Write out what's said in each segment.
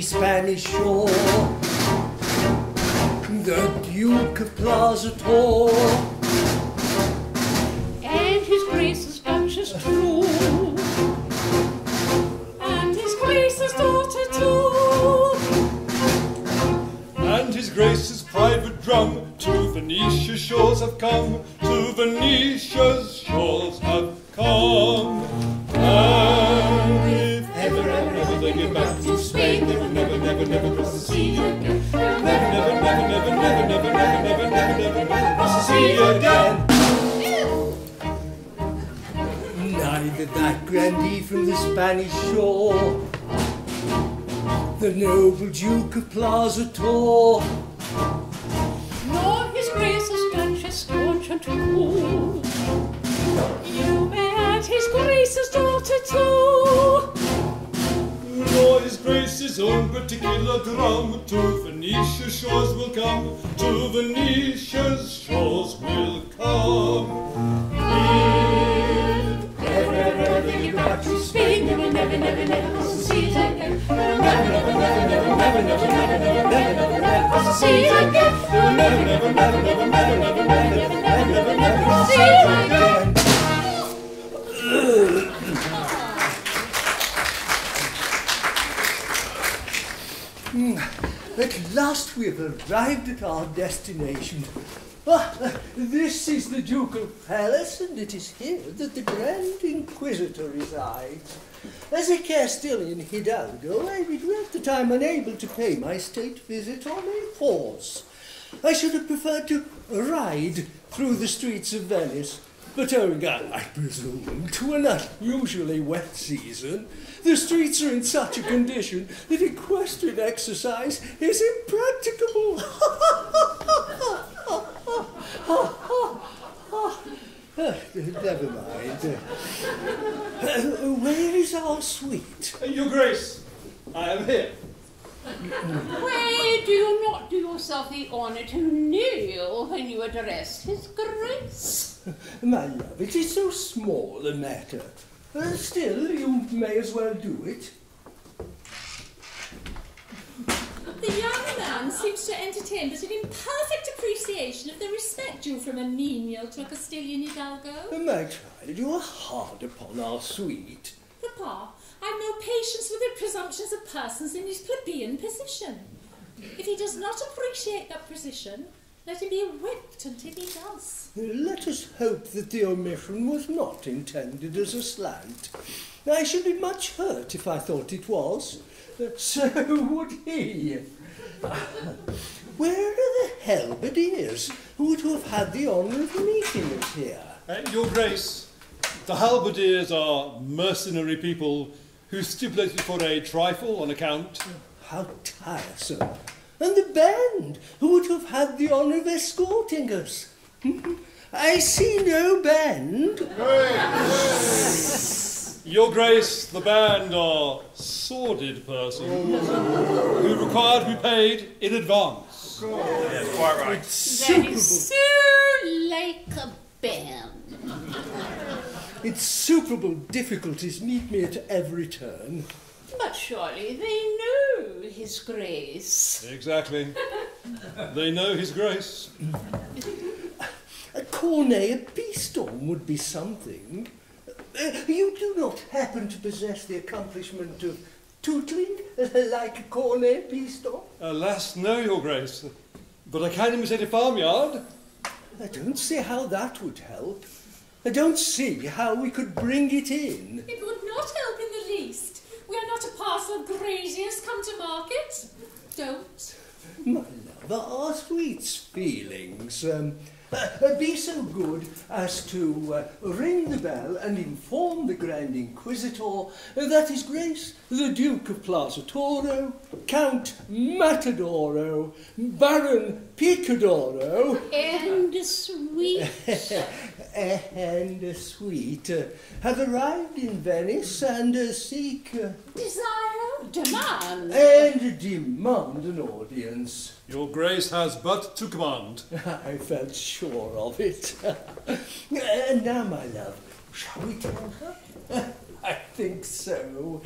sunny Spanish shore, the Duke of Plaza Tor, and his Grace's Duchess too, and his Grace's daughter too, and his Grace's private drum to Venetia's shores have come, to Venetia's shores have come. And if ever they get back to Spain, they will never cross the sea again. Never cross the sea again. Neither that grandee from the Spanish shore, the noble Duke of Plaza Tor, nor his Grace's Duchess staunch and true. You may add his Grace's daughter too, nor his Grace's own particular drum. To Venetia's shores will come, to Venetia's shores will come. If ever they get back to Spain, they will never cross the sea again. Never cross the sea again. They will never cross the sea again. At last we have arrived at our destination. This is the Ducal Palace, and it is here that the Grand Inquisitor resides. As a Castilian Hidalgo, I regret that I am unable to pay my state visit on a horse. I should have preferred to ride through the streets of Venice, but owing, I presume, to an unusually wet season, the streets are in such a condition that equestrian exercise is impracticable. Never mind. Where is our suite? Your Grace, I am here. Pray do you not do yourself the honour to kneel when you address his Grace? My love, it is so small a matter. Still, you may as well do it. The young man seems to entertain but an imperfect appreciation of the respect due from a menial to a Castilian Hidalgo. My child, you are hard upon our suite. Papa, I have no patience with the presumptions of persons in his plebeian position. If he does not appreciate that position, let him be whipped until he does. Let us hope that the omission was not intended as a slant. I should be much hurt if I thought it was. So would he. Where are the halberdiers who would have had the honour of meeting us here? Your Grace, the halberdiers are mercenary people who stipulated for a trifle on account. How tiresome. And the band, who would have had the honour of escorting us. I see no band. Your Grace, the band are sordid persons who require to be paid in advance. Yes, quite right. That is so like a band. Insuperable difficulties meet me at every turn. But surely they know his Grace. Exactly. They know his Grace. A cornet a piston would be something. You do not happen to possess the accomplishment of tootling like a cornet piston? Alas, no, Your Grace. But I can imitate a farmyard. I don't see how that would help. I don't see how we could bring it in. It would not help in the least. We are not a parcel of graziers come to market. Don't. My love, our sweet's feelings. Be so good as to ring the bell and inform the Grand Inquisitor that His Grace the Duke of Plaza Toro, Count Matadoro, Baron Picadoro, And sweet. and a suite have arrived in Venice and seek Desire. Demand. and demand an audience. Your Grace has but to command. I felt sure of it. Now, my love, shall we tell her? I think so.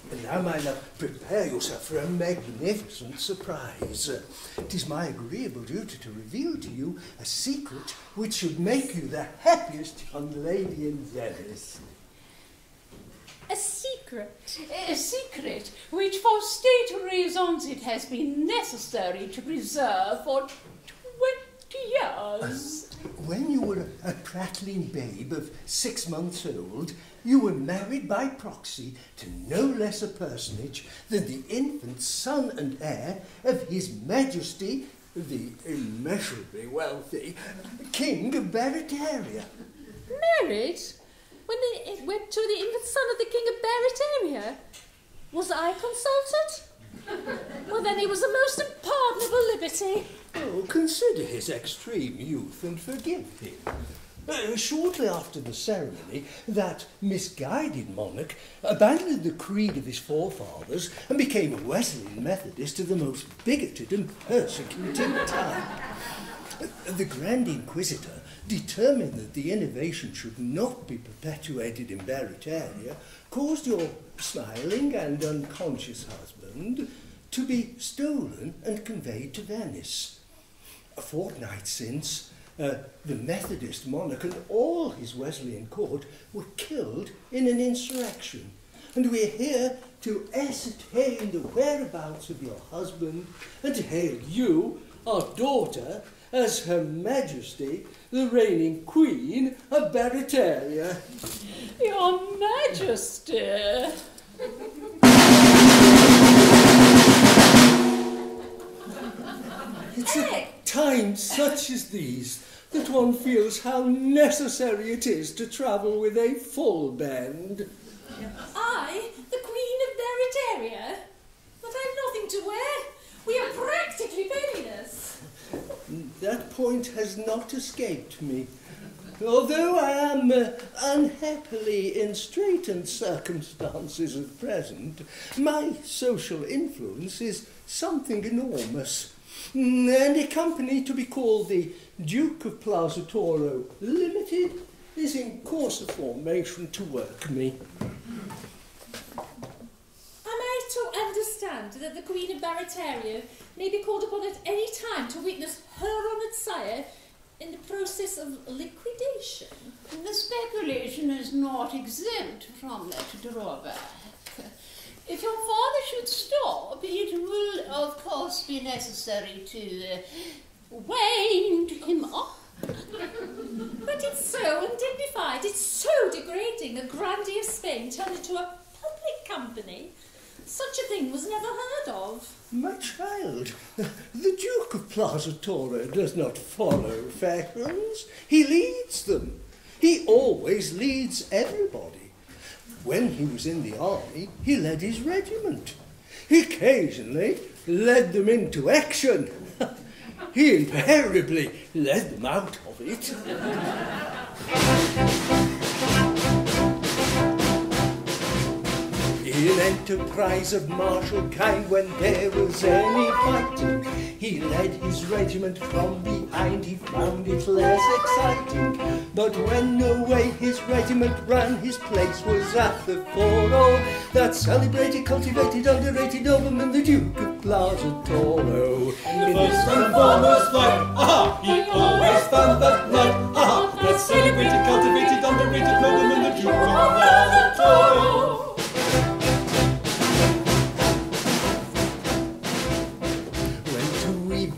And now, my love, prepare yourself for a magnificent surprise. 'Tis my agreeable duty to reveal to you a secret which should make you the happiest young lady in Venice. A secret? A secret which for state reasons it has been necessary to preserve for 20 years. When you were a prattling babe of 6 months old, you were married by proxy to no less a personage than the infant son and heir of His Majesty, the immeasurably wealthy King of Barataria. Married? When they went to the infant son of the King of Barataria? Was I consulted? Well, then it was a most unpardonable liberty. Oh, consider his extreme youth and forgive him. Shortly after the ceremony, that misguided monarch abandoned the creed of his forefathers and became a Wesleyan Methodist of the most bigoted and persecuting type. The Grand Inquisitor determined that the innovation should not be perpetuated in Barataria, caused your smiling and unconscious husband to be stolen and conveyed to Venice. A fortnight since, the Methodist monarch and all his Wesleyan court were killed in an insurrection, and we're here to ascertain the whereabouts of your husband and to hail you, our daughter, as Her Majesty, the reigning Queen of Barataria. Your Majesty. It's at times such as these that one feels how necessary it is to travel with a full band. I, the Queen of Barataria? But I've nothing to wear. We are practically penniless. That point has not escaped me. Although I am unhappily in straitened circumstances at present, my social influence is something enormous. And a company to be called the Duke of Plaza Toro Limited is in course of formation to work me. Am I to understand that the Queen of Barataria may be called upon at any time to witness her honoured sire in the process of liquidation? The speculation is not exempt from that drawback. If your father should stop, it will, of course, be necessary to wind him up. But it's so undignified, it's so degrading, a grandee of Spain turned into a public company. Such a thing was never heard of. My child, the Duke of Plaza Toro does not follow fashions. He leads them. He always leads everybody. When he was in the army, he led his regiment. He occasionally led them into action. He invariably led them out of it. In enterprise of martial kind, when there was any fighting, he led his regiment from behind, he found it less exciting. But when away his regiment ran, his place was at the foro, that celebrated, cultivated, underrated nobleman, the Duke of Plaza Toro. In the first and foremost flight, aha, he always found that night, aha, that celebrated, cultivated, underrated nobleman, the Duke of Plaza Toro.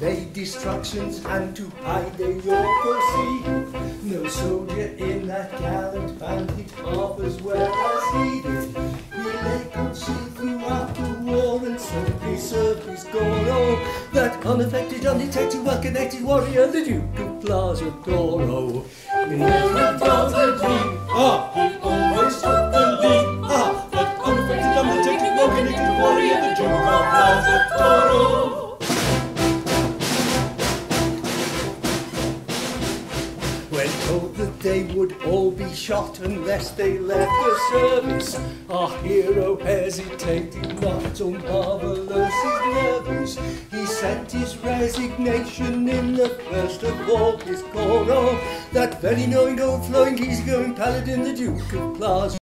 Evade destructions and to hide the Yorker Sea. No soldier in that gallant band hit half as well as he did. He lay concealed throughout the war and simply served his Goro. That unaffected, undetected, well-connected warrior, the Duke of Plaza Toro. In the Plaza Ah, he always took the lead. Ah, that unaffected, undetected, well-connected warrior, the Duke of Plaza Toro. When told that they would all be shot unless they left the service, our hero hesitated not, so marvellous his nervous. He sent his resignation in the first of all his coro, that very knowing, overflowing, easygoing paladin, the Duke of Plaza.